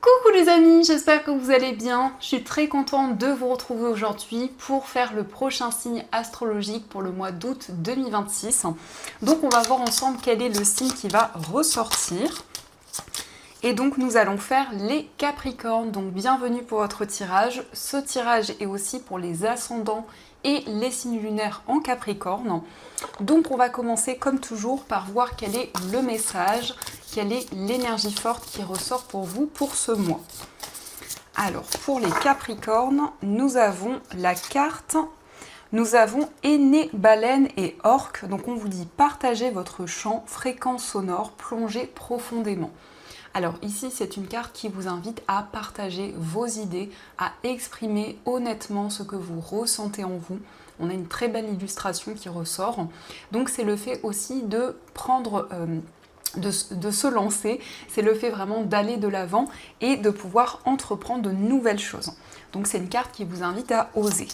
Coucou les amis, j'espère que vous allez bien. Je suis très contente de vous retrouver aujourd'hui pour faire le prochain signe astrologique pour le mois d'août 2026. Donc on va voir ensemble quel est le signe qui va ressortir. Et donc nous allons faire les Capricornes. Donc bienvenue pour votre tirage. Ce tirage est aussi pour les ascendants et les signes lunaires en Capricorne. Donc on va commencer comme toujours par voir quel est le message, quelle est l'énergie forte qui ressort pour vous pour ce mois. Alors pour les Capricornes, nous avons la carte, nous avons aîné, baleine et orque. Donc on vous dit partagez votre champ, fréquence sonore, plongez profondément. Alors ici, c'est une carte qui vous invite à partager vos idées, à exprimer honnêtement ce que vous ressentez en vous. On a une très belle illustration qui ressort. Donc c'est le fait aussi de prendre, de se lancer, c'est le fait vraiment d'aller de l'avant et de pouvoir entreprendre de nouvelles choses. Donc c'est une carte qui vous invite à oser.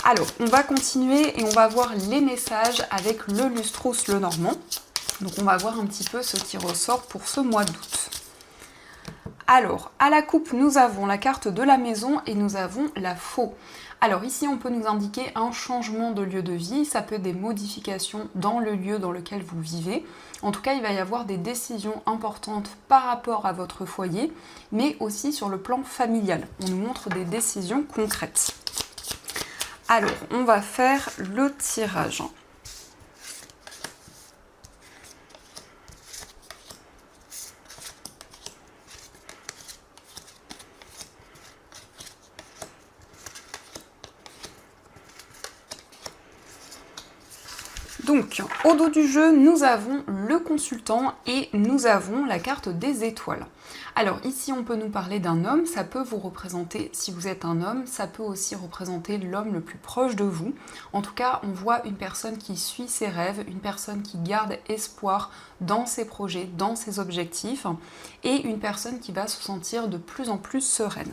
Alors, on va continuer et on va voir les messages avec le Lustrous le Normand. Donc on va voir un petit peu ce qui ressort pour ce mois d'août. Alors, à la coupe, nous avons la carte de la maison et nous avons la faux. Alors ici, on peut nous indiquer un changement de lieu de vie, ça peut être des modifications dans le lieu dans lequel vous vivez. En tout cas, il va y avoir des décisions importantes par rapport à votre foyer, mais aussi sur le plan familial. On nous montre des décisions concrètes. Alors, on va faire le tirage. Donc, au dos du jeu, nous avons le consultant et nous avons la carte des étoiles. Alors ici, on peut nous parler d'un homme, ça peut vous représenter, si vous êtes un homme, ça peut aussi représenter l'homme le plus proche de vous. En tout cas, on voit une personne qui suit ses rêves, une personne qui garde espoir dans ses projets, dans ses objectifs, et une personne qui va se sentir de plus en plus sereine.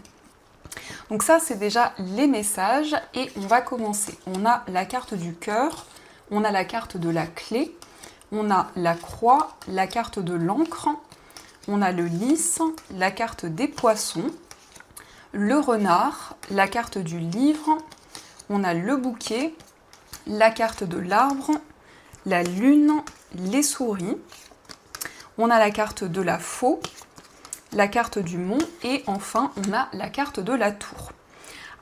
Donc ça, c'est déjà les messages, et on va commencer. On a la carte du cœur, on a la carte de la clé, on a la croix, la carte de l'encre, on a le lys, la carte des poissons, le renard, la carte du livre, on a le bouquet, la carte de l'arbre, la lune, les souris, on a la carte de la faux, la carte du mont et enfin on a la carte de la tour.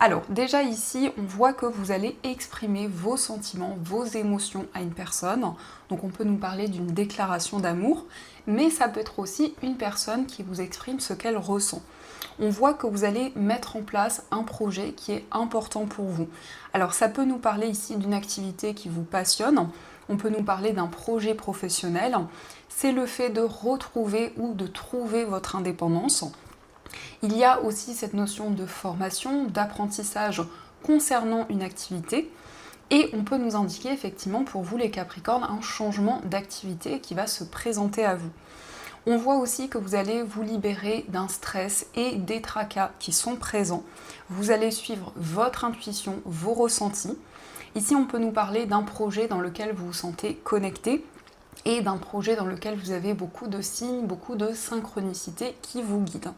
Alors déjà ici, on voit que vous allez exprimer vos sentiments, vos émotions à une personne. Donc on peut nous parler d'une déclaration d'amour, mais ça peut être aussi une personne qui vous exprime ce qu'elle ressent. On voit que vous allez mettre en place un projet qui est important pour vous. Alors ça peut nous parler ici d'une activité qui vous passionne, on peut nous parler d'un projet professionnel. C'est le fait de retrouver ou de trouver votre indépendance. Il y a aussi cette notion de formation, d'apprentissage concernant une activité et on peut nous indiquer effectivement pour vous les Capricornes un changement d'activité qui va se présenter à vous. On voit aussi que vous allez vous libérer d'un stress et des tracas qui sont présents. Vous allez suivre votre intuition, vos ressentis. Ici, on peut nous parler d'un projet dans lequel vous vous sentez connecté et d'un projet dans lequel vous avez beaucoup de signes, beaucoup de synchronicité qui vous guident.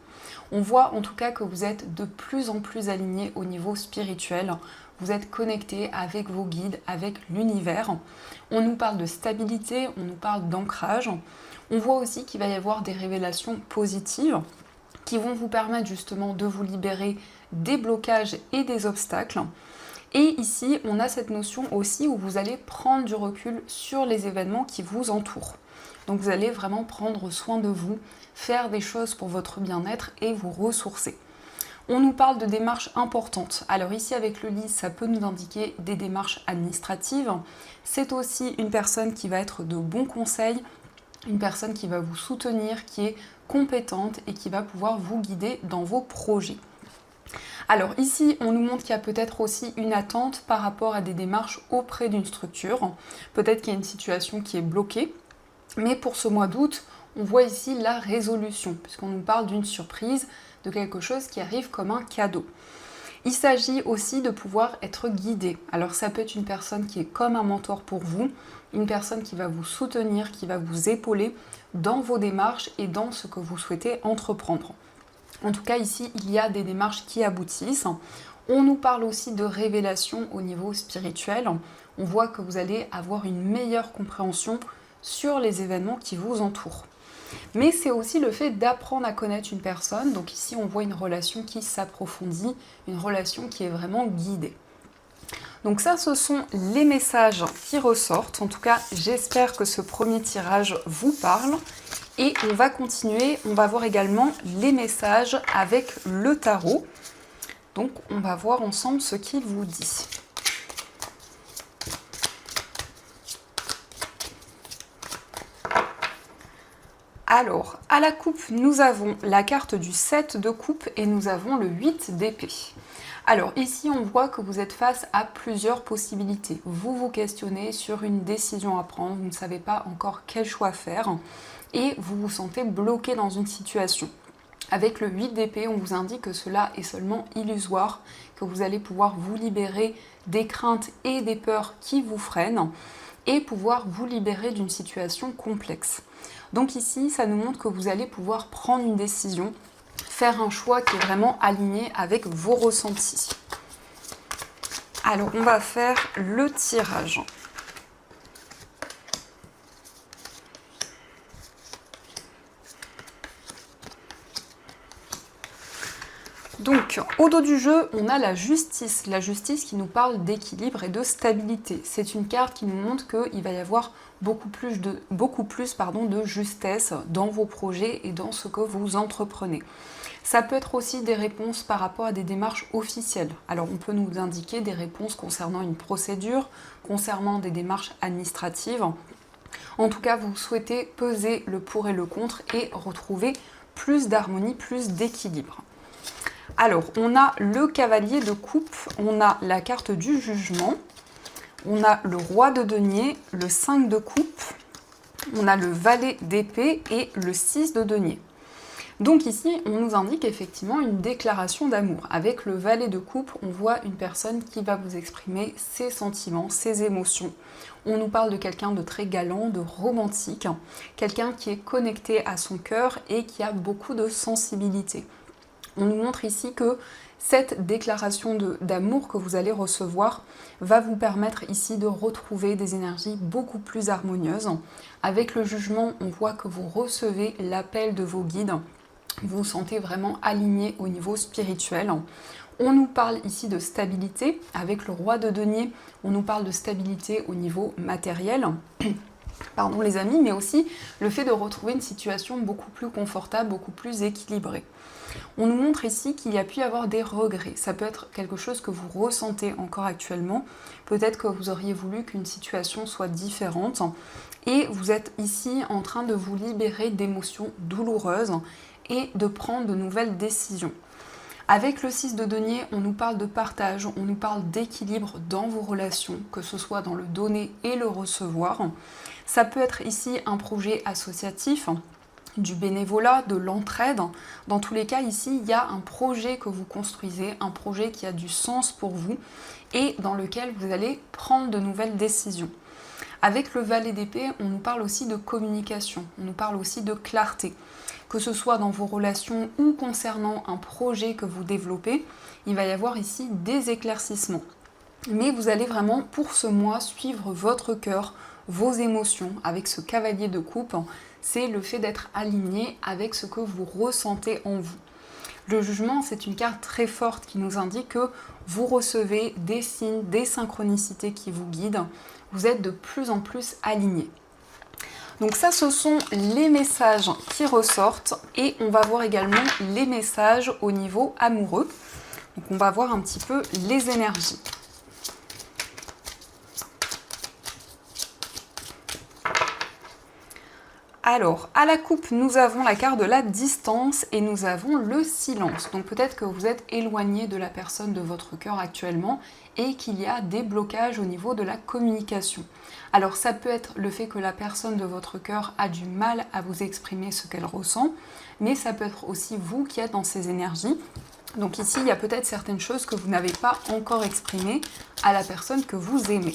On voit en tout cas que vous êtes de plus en plus aligné au niveau spirituel, vous êtes connecté avec vos guides, avec l'univers. On nous parle de stabilité, on nous parle d'ancrage. On voit aussi qu'il va y avoir des révélations positives qui vont vous permettre justement de vous libérer des blocages et des obstacles. Et ici, on a cette notion aussi où vous allez prendre du recul sur les événements qui vous entourent. Donc vous allez vraiment prendre soin de vous, faire des choses pour votre bien-être et vous ressourcer. On nous parle de démarches importantes. Alors ici, avec le lys, ça peut nous indiquer des démarches administratives. C'est aussi une personne qui va être de bons conseils, une personne qui va vous soutenir, qui est compétente et qui va pouvoir vous guider dans vos projets. Alors ici, on nous montre qu'il y a peut-être aussi une attente par rapport à des démarches auprès d'une structure. Peut-être qu'il y a une situation qui est bloquée. Mais pour ce mois d'août, on voit ici la résolution, puisqu'on nous parle d'une surprise, de quelque chose qui arrive comme un cadeau. Il s'agit aussi de pouvoir être guidé. Alors ça peut être une personne qui est comme un mentor pour vous, une personne qui va vous soutenir, qui va vous épauler dans vos démarches et dans ce que vous souhaitez entreprendre. En tout cas, ici, il y a des démarches qui aboutissent. On nous parle aussi de révélation au niveau spirituel. On voit que vous allez avoir une meilleure compréhension sur les événements qui vous entourent. Mais c'est aussi le fait d'apprendre à connaître une personne. Donc ici, on voit une relation qui s'approfondit, une relation qui est vraiment guidée. Donc ça, ce sont les messages qui ressortent. En tout cas, j'espère que ce premier tirage vous parle. Et on va continuer, on va voir également les messages avec le tarot. Donc on va voir ensemble ce qu'il vous dit. Alors, à la coupe, nous avons la carte du 7 de coupe et nous avons le 8 d'épée. Alors ici, on voit que vous êtes face à plusieurs possibilités. Vous vous questionnez sur une décision à prendre, vous ne savez pas encore quel choix faire et vous vous sentez bloqué dans une situation. Avec le 8 d'épée, on vous indique que cela est seulement illusoire, que vous allez pouvoir vous libérer des craintes et des peurs qui vous freinent et pouvoir vous libérer d'une situation complexe. Donc ici, ça nous montre que vous allez pouvoir prendre une décision, faire un choix qui est vraiment aligné avec vos ressentis. Alors, on va faire le tirage. Donc, au dos du jeu, on a la justice qui nous parle d'équilibre et de stabilité. C'est une carte qui nous montre qu'il va y avoir beaucoup plus de justesse dans vos projets et dans ce que vous entreprenez. Ça peut être aussi des réponses par rapport à des démarches officielles. Alors, on peut nous indiquer des réponses concernant une procédure, concernant des démarches administratives. En tout cas, vous souhaitez peser le pour et le contre et retrouver plus d'harmonie, plus d'équilibre. Alors, on a le cavalier de coupe, on a la carte du jugement, on a le roi de denier, le 5 de coupe, on a le valet d'épée et le 6 de denier. Donc ici, on nous indique effectivement une déclaration d'amour. Avec le valet de coupe, on voit une personne qui va vous exprimer ses sentiments, ses émotions. On nous parle de quelqu'un de très galant, de romantique, quelqu'un qui est connecté à son cœur et qui a beaucoup de sensibilité. On nous montre ici que cette déclaration d'amour que vous allez recevoir va vous permettre ici de retrouver des énergies beaucoup plus harmonieuses. Avec le jugement, on voit que vous recevez l'appel de vos guides. Vous vous sentez vraiment aligné au niveau spirituel. On nous parle ici de stabilité. Avec le roi de denier, on nous parle de stabilité au niveau matériel. Pardon les amis, mais aussi le fait de retrouver une situation beaucoup plus confortable, beaucoup plus équilibrée. On nous montre ici qu'il y a pu y avoir des regrets. Ça peut être quelque chose que vous ressentez encore actuellement. Peut-être que vous auriez voulu qu'une situation soit différente. Et vous êtes ici en train de vous libérer d'émotions douloureuses et de prendre de nouvelles décisions. Avec le 6 de denier, on nous parle de partage, on nous parle d'équilibre dans vos relations, que ce soit dans le donner et le recevoir. Ça peut être ici un projet associatif, du bénévolat, de l'entraide. Dans tous les cas, ici, il y a un projet que vous construisez, un projet qui a du sens pour vous et dans lequel vous allez prendre de nouvelles décisions. Avec le valet d'épée, on nous parle aussi de communication, on nous parle aussi de clarté. Que ce soit dans vos relations ou concernant un projet que vous développez, il va y avoir ici des éclaircissements. Mais vous allez vraiment, pour ce mois, suivre votre cœur, vos émotions. Avec ce cavalier de coupe, c'est le fait d'être aligné avec ce que vous ressentez en vous. Le jugement, c'est une carte très forte qui nous indique que vous recevez des signes, des synchronicités qui vous guident. Vous êtes de plus en plus aligné. Donc ça, ce sont les messages qui ressortent et on va voir également les messages au niveau amoureux. Donc on va voir un petit peu les énergies. Alors, à la coupe, nous avons la carte de la distance et nous avons le silence. Donc peut-être que vous êtes éloigné de la personne de votre cœur actuellement et qu'il y a des blocages au niveau de la communication. Alors ça peut être le fait que la personne de votre cœur a du mal à vous exprimer ce qu'elle ressent, mais ça peut être aussi vous qui êtes dans ces énergies. Donc ici, il y a peut-être certaines choses que vous n'avez pas encore exprimées à la personne que vous aimez.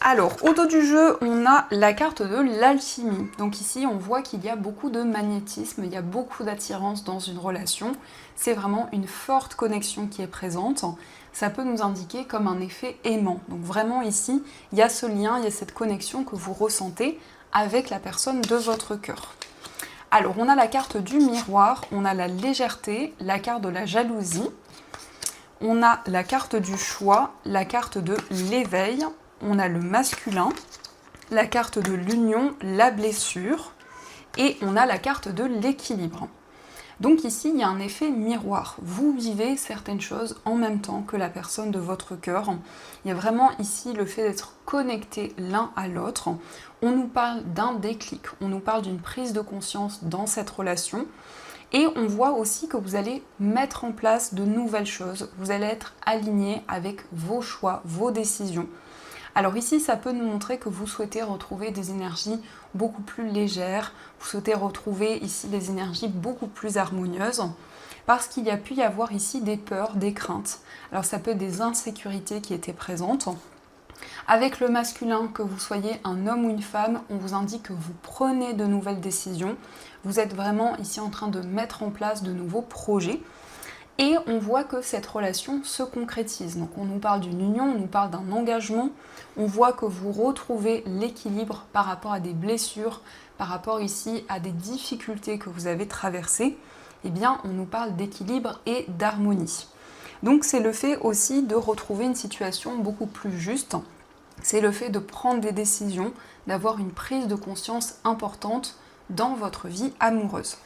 Alors, au dos du jeu, on a la carte de l'alchimie. Donc ici, on voit qu'il y a beaucoup de magnétisme, il y a beaucoup d'attirance dans une relation. C'est vraiment une forte connexion qui est présente. Ça peut nous indiquer comme un effet aimant. Donc vraiment ici, il y a ce lien, il y a cette connexion que vous ressentez avec la personne de votre cœur. Alors, on a la carte du miroir, on a la légèreté, la carte de la jalousie, on a la carte du choix, la carte de l'éveil, on a le masculin, la carte de l'union, la blessure, et on a la carte de l'équilibre. Donc ici, il y a un effet miroir. Vous vivez certaines choses en même temps que la personne de votre cœur. Il y a vraiment ici le fait d'être connecté l'un à l'autre. On nous parle d'un déclic, on nous parle d'une prise de conscience dans cette relation. Et on voit aussi que vous allez mettre en place de nouvelles choses. Vous allez être aligné avec vos choix, vos décisions. Alors ici, ça peut nous montrer que vous souhaitez retrouver des énergies beaucoup plus légères, vous souhaitez retrouver ici des énergies beaucoup plus harmonieuses, parce qu'il y a pu y avoir ici des peurs, des craintes. Alors ça peut être des insécurités qui étaient présentes. Avec le masculin, que vous soyez un homme ou une femme, on vous indique que vous prenez de nouvelles décisions. Vous êtes vraiment ici en train de mettre en place de nouveaux projets. Et on voit que cette relation se concrétise. Donc on nous parle d'une union, on nous parle d'un engagement. On voit que vous retrouvez l'équilibre par rapport à des blessures, par rapport ici à des difficultés que vous avez traversées. Eh bien, on nous parle d'équilibre et d'harmonie. Donc c'est le fait aussi de retrouver une situation beaucoup plus juste. C'est le fait de prendre des décisions, d'avoir une prise de conscience importante dans votre vie amoureuse.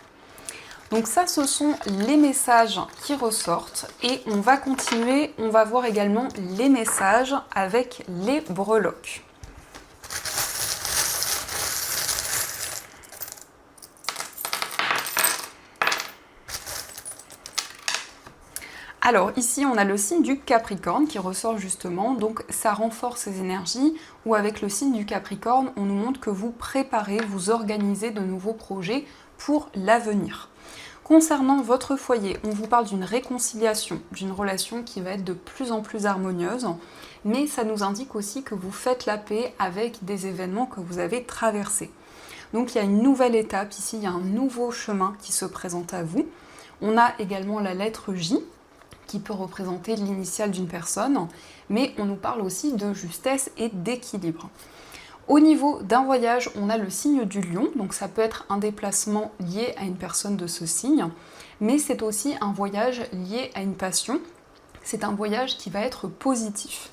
Donc ça, ce sont les messages qui ressortent et on va continuer, on va voir également les messages avec les breloques. Alors ici, on a le signe du Capricorne qui ressort justement, donc ça renforce ces énergies, ou avec le signe du Capricorne, on nous montre que vous préparez, vous organisez de nouveaux projets pour l'avenir. Concernant votre foyer, on vous parle d'une réconciliation, d'une relation qui va être de plus en plus harmonieuse, mais ça nous indique aussi que vous faites la paix avec des événements que vous avez traversés. Donc il y a une nouvelle étape ici, il y a un nouveau chemin qui se présente à vous. On a également la lettre J, qui peut représenter l'initiale d'une personne, mais on nous parle aussi de justesse et d'équilibre. Au niveau d'un voyage, on a le signe du lion, donc ça peut être un déplacement lié à une personne de ce signe, mais c'est aussi un voyage lié à une passion, c'est un voyage qui va être positif.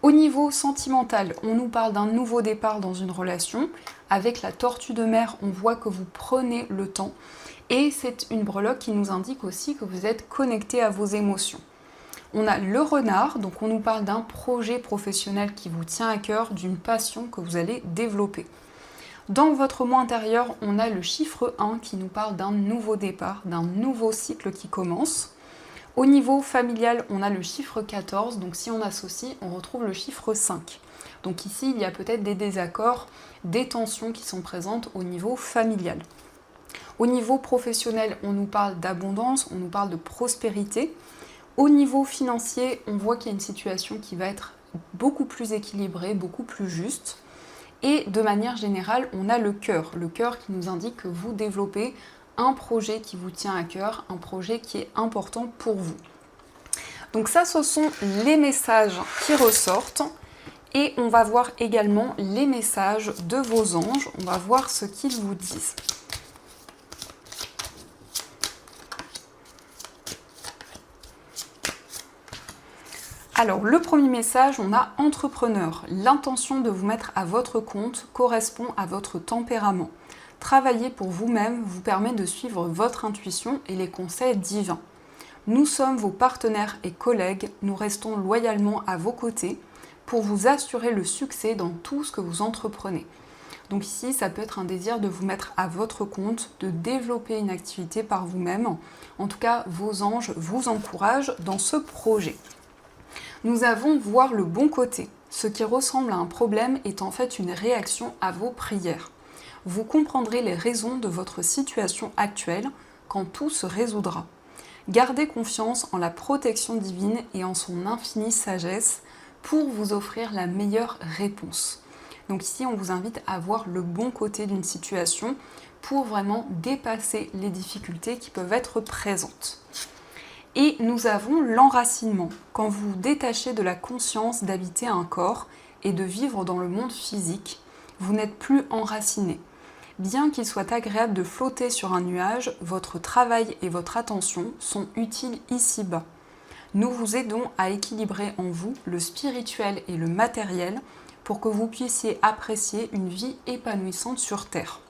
Au niveau sentimental, on nous parle d'un nouveau départ dans une relation. Avec la tortue de mer, on voit que vous prenez le temps, et c'est une breloque qui nous indique aussi que vous êtes connecté à vos émotions. On a le renard, donc on nous parle d'un projet professionnel qui vous tient à cœur, d'une passion que vous allez développer. Dans votre moi intérieur, on a le chiffre 1 qui nous parle d'un nouveau départ, d'un nouveau cycle qui commence. Au niveau familial, on a le chiffre 14, donc si on associe, on retrouve le chiffre 5. Donc ici, il y a peut-être des désaccords, des tensions qui sont présentes au niveau familial. Au niveau professionnel, on nous parle d'abondance, on nous parle de prospérité. Au niveau financier, on voit qu'il y a une situation qui va être beaucoup plus équilibrée, beaucoup plus juste. Et de manière générale, on a le cœur qui nous indique que vous développez un projet qui vous tient à cœur, un projet qui est important pour vous. Donc ça, ce sont les messages qui ressortent. Et on va voir également les messages de vos anges. On va voir ce qu'ils vous disent. Alors, le premier message, on a entrepreneur. L'intention de vous mettre à votre compte correspond à votre tempérament. Travailler pour vous-même vous permet de suivre votre intuition et les conseils divins. Nous sommes vos partenaires et collègues, nous restons loyalement à vos côtés pour vous assurer le succès dans tout ce que vous entreprenez. Donc ici, ça peut être un désir de vous mettre à votre compte, de développer une activité par vous-même. En tout cas, vos anges vous encouragent dans ce projet. Nous avons voir le bon côté. Ce qui ressemble à un problème est en fait une réaction à vos prières. Vous comprendrez les raisons de votre situation actuelle quand tout se résoudra. Gardez confiance en la protection divine et en son infinie sagesse. pour vous offrir la meilleure réponse. Donc ici, on vous invite à voir le bon côté d'une situation pour vraiment dépasser les difficultés qui peuvent être présentes. Et nous avons l'enracinement, quand vous vous détachez de la conscience d'habiter un corps et de vivre dans le monde physique, vous n'êtes plus enraciné. Bien qu'il soit agréable de flotter sur un nuage, votre travail et votre attention sont utiles ici-bas. Nous vous aidons à équilibrer en vous le spirituel et le matériel pour que vous puissiez apprécier une vie épanouissante sur Terre.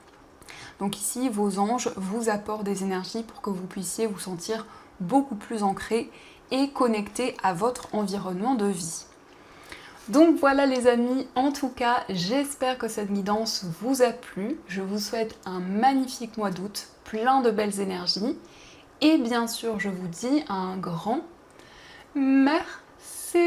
Donc ici, vos anges vous apportent des énergies pour que vous puissiez vous sentir beaucoup plus ancré et connecté à votre environnement de vie. Donc voilà les amis, en tout cas, j'espère que cette guidance vous a plu. Je vous souhaite un magnifique mois d'août, plein de belles énergies. Et bien sûr, je vous dis un grand merci.